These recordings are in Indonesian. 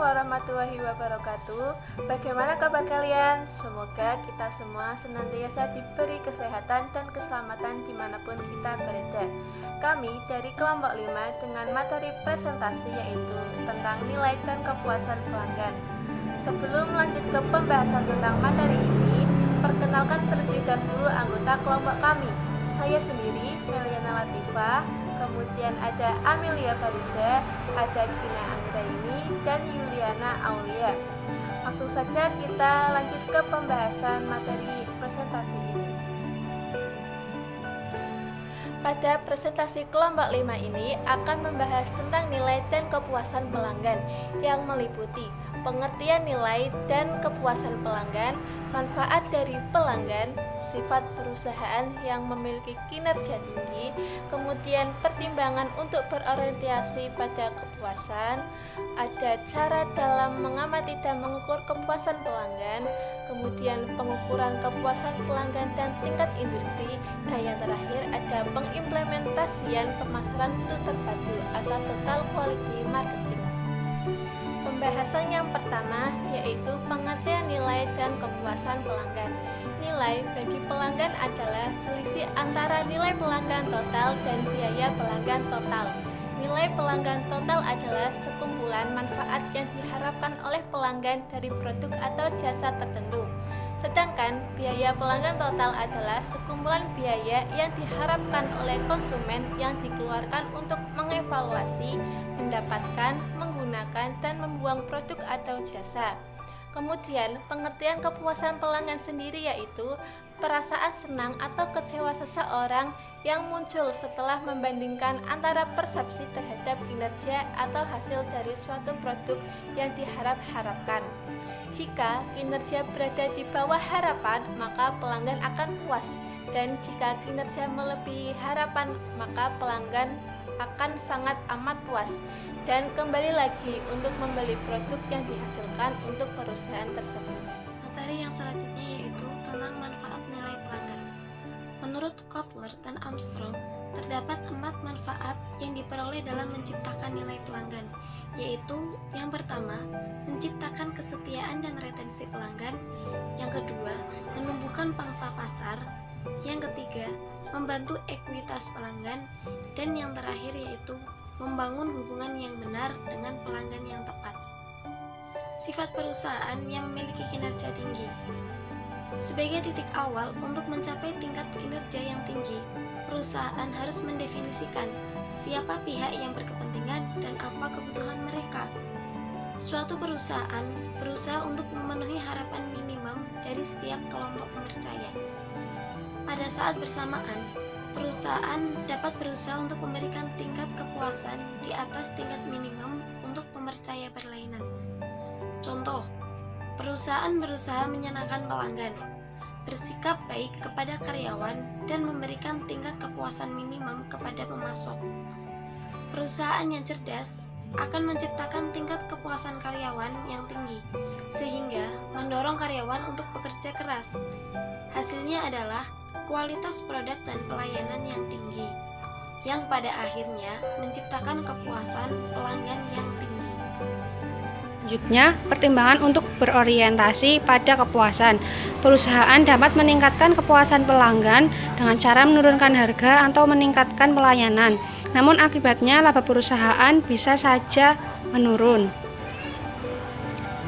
warahmatullahi wabarakatuh. Bagaimana kabar kalian? Semoga kita semua senantiasa diberi kesehatan dan keselamatan dimanapun kita berada. Kami dari kelompok 5 dengan materi presentasi yaitu tentang nilai dan kepuasan pelanggan. Sebelum lanjut ke pembahasan tentang materi ini, perkenalkan terlebih dahulu anggota kelompok kami. Saya sendiri, Meliana Latifah, kemudian ada Amelia Fariza, ada Gina Anggraini, dan Yuliana Aulia. Langsung saja kita lanjut ke pembahasan materi presentasi ini. Pada presentasi kelompok 5 ini akan membahas tentang nilai dan kepuasan pelanggan yang meliputi pengertian nilai dan kepuasan pelanggan, manfaat dari pelanggan, sifat perusahaan yang memiliki kinerja tinggi, kemudian pertimbangan untuk berorientasi pada kepuasan, ada cara dalam mengamati dan mengukur kepuasan pelanggan, kemudian pengukuran kepuasan pelanggan dan tingkat industri, dan yang terakhir ada pengimplementasian pemasaran mutu terpadu atau total quality marketing. Pembahasan yang pertama yaitu pengertian nilai dan kepuasan pelanggan. Nilai bagi pelanggan adalah selisih antara nilai pelanggan total dan biaya pelanggan total. Nilai pelanggan total adalah sekumpulan manfaat yang diharapkan oleh pelanggan dari produk atau jasa tertentu. Sedangkan biaya pelanggan total adalah sekumpulan biaya yang diharapkan oleh konsumen yang dikeluarkan untuk mengevaluasi, mendapatkan, menggunakan, dan membuang produk atau jasa. Kemudian, pengertian kepuasan pelanggan sendiri yaitu perasaan senang atau kecewa seseorang yang muncul setelah membandingkan antara persepsi terhadap kinerja atau hasil dari suatu produk yang diharap-harapkan. Jika kinerja berada di bawah harapan, maka pelanggan akan puas, dan jika kinerja melebihi harapan, maka pelanggan akan sangat amat puas dan kembali lagi untuk membeli produk yang dihasilkan untuk perusahaan tersebut. Materi yang selanjutnya yaitu tentang manfaat nilai pelanggan. Menurut Kotler dan Armstrong, terdapat 4 manfaat yang diperoleh dalam menciptakan nilai pelanggan, yaitu yang pertama, menciptakan kesetiaan dan retensi pelanggan, yang kedua, menumbuhkan pangsa pasar, yang ketiga, membantu ekuitas pelanggan, dan yang terakhir yaitu membangun hubungan yang benar dengan pelanggan yang tepat. Sifat perusahaan yang memiliki kinerja tinggi. Sebagai titik awal untuk mencapai tingkat kinerja yang tinggi, perusahaan harus mendefinisikan siapa pihak yang berkepentingan dan apa kebutuhan mereka. Suatu perusahaan berusaha untuk memenuhi harapan minimum dari setiap kelompok pemercaya. Pada saat bersamaan, perusahaan dapat berusaha untuk memberikan tingkat kepuasan di atas tingkat minimum untuk pemercaya berlainan. Contoh, perusahaan berusaha menyenangkan pelanggan, bersikap baik kepada karyawan, dan memberikan tingkat kepuasan minimum kepada pemasok. Perusahaan yang cerdas akan menciptakan tingkat kepuasan karyawan yang tinggi, sehingga mendorong karyawan untuk bekerja keras. Hasilnya adalah kualitas produk dan pelayanan yang tinggi, yang pada akhirnya menciptakan kepuasan pelanggan yang tinggi. Selanjutnya, pertimbangan untuk berorientasi pada kepuasan. Perusahaan dapat meningkatkan kepuasan pelanggan dengan cara menurunkan harga atau meningkatkan pelayanan. Namun akibatnya laba perusahaan bisa saja menurun.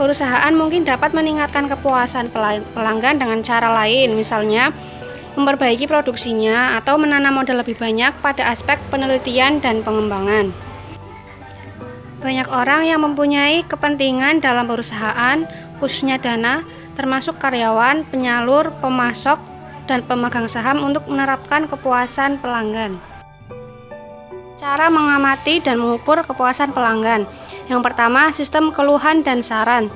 Perusahaan mungkin dapat meningkatkan kepuasan pelanggan dengan cara lain, misalnya memperbaiki produksinya atau menanam modal lebih banyak pada aspek penelitian dan pengembangan. Banyak orang yang mempunyai kepentingan dalam perusahaan, khususnya dana, termasuk karyawan, penyalur, pemasok, dan pemegang saham untuk menerapkan kepuasan pelanggan. Cara mengamati dan mengukur kepuasan pelanggan. Yang pertama, sistem keluhan dan saran.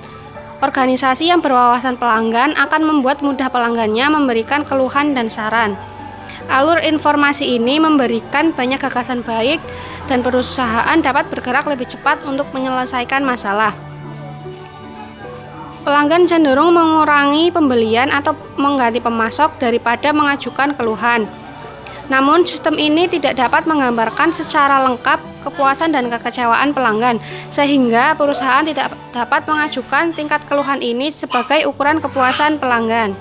Organisasi yang berwawasan pelanggan akan membuat mudah pelanggannya memberikan keluhan dan saran. Alur informasi ini memberikan banyak gagasan baik dan perusahaan dapat bergerak lebih cepat untuk menyelesaikan masalah. Pelanggan cenderung mengurangi pembelian atau mengganti pemasok daripada mengajukan keluhan. Namun, sistem ini tidak dapat menggambarkan secara lengkap kepuasan dan kekecewaan pelanggan, sehingga perusahaan tidak dapat mengajukan tingkat keluhan ini sebagai ukuran kepuasan pelanggan.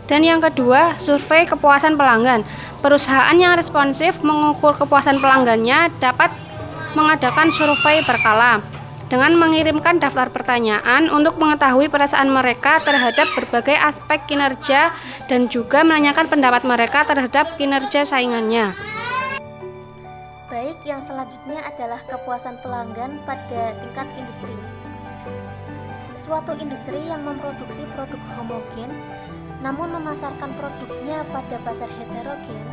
Dan yang kedua, survei kepuasan pelanggan. Perusahaan yang responsif mengukur kepuasan pelanggannya dapat mengadakan survei berkala dengan mengirimkan daftar pertanyaan untuk mengetahui perasaan mereka terhadap berbagai aspek kinerja dan juga menanyakan pendapat mereka terhadap kinerja saingannya. Baik, yang selanjutnya adalah kepuasan pelanggan pada tingkat industri. Suatu industri yang memproduksi produk homogen namun memasarkan produknya pada pasar heterogen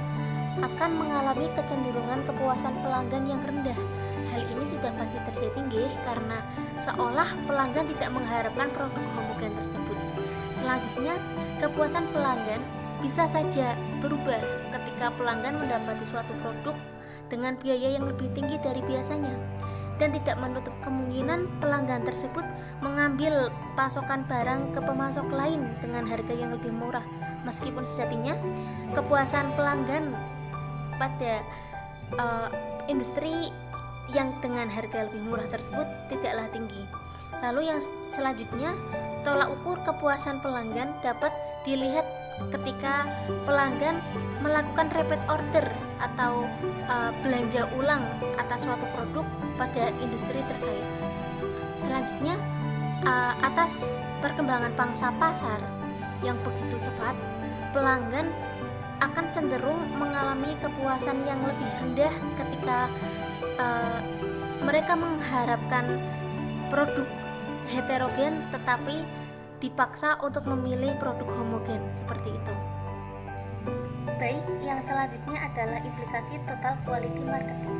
akan mengalami kecenderungan kepuasan pelanggan yang rendah. Hal ini sudah pasti terjadi nggih, karena seolah pelanggan tidak mengharapkan produk homogen tersebut. Selanjutnya, kepuasan pelanggan bisa saja berubah ketika pelanggan mendapati suatu produk dengan biaya yang lebih tinggi dari biasanya, dan tidak menutup kemungkinan pelanggan tersebut mengambil pasokan barang ke pemasok lain dengan harga yang lebih murah, meskipun sejatinya kepuasan pelanggan pada industri yang dengan harga lebih murah tersebut tidaklah tinggi. Lalu yang selanjutnya, tolak ukur kepuasan pelanggan dapat dilihat ketika pelanggan melakukan repeat order atau belanja ulang atas suatu produk pada industri terkait. Selanjutnya, atas perkembangan pangsa pasar yang begitu cepat, pelanggan akan cenderung mengalami kepuasan yang lebih rendah ketika mereka mengharapkan produk heterogen tetapi dipaksa untuk memilih produk homogen seperti itu. Baik, yang selanjutnya adalah implikasi total quality marketing.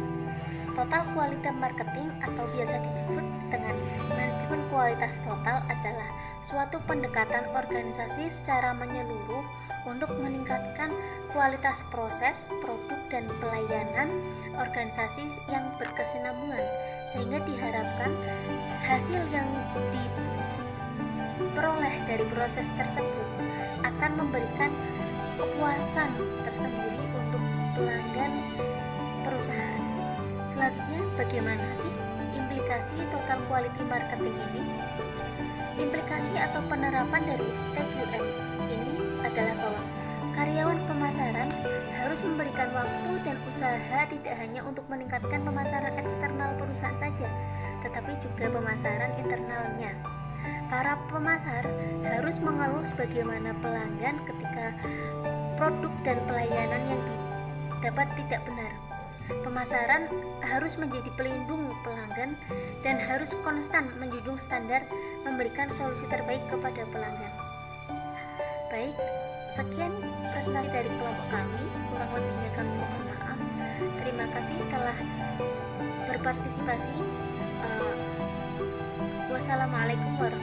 Total quality marketing atau biasa disebut dengan manajemen kualitas total adalah suatu pendekatan organisasi secara menyeluruh untuk meningkatkan kualitas proses, produk, dan pelayanan organisasi yang berkesinambungan, sehingga diharapkan hasil yang diperoleh dari proses tersebut akan memberikan kepuasan tersendiri untuk pelanggan perusahaan. Selanjutnya, bagaimana sih implikasi total quality marketing ini? Implikasi atau penerapan dari TQM ini adalah bahwa karyawan pemasaran harus memberikan waktu dan usaha tidak hanya untuk meningkatkan pemasaran eksternal perusahaan saja, tetapi juga pemasaran internalnya. Para pemasar harus mengeluh sebagaimana pelanggan ketika produk dan pelayanan yang didapat tidak benar. Pemasaran harus menjadi pelindung pelanggan dan harus konstan menjunjung standar memberikan solusi terbaik kepada pelanggan. Baik, sekian presentasi dari kelompok kami, kurang lebihnya kami mohon maaf. Terima kasih telah berpartisipasi. Wassalamualaikum warahmatullahi wabarakatuh.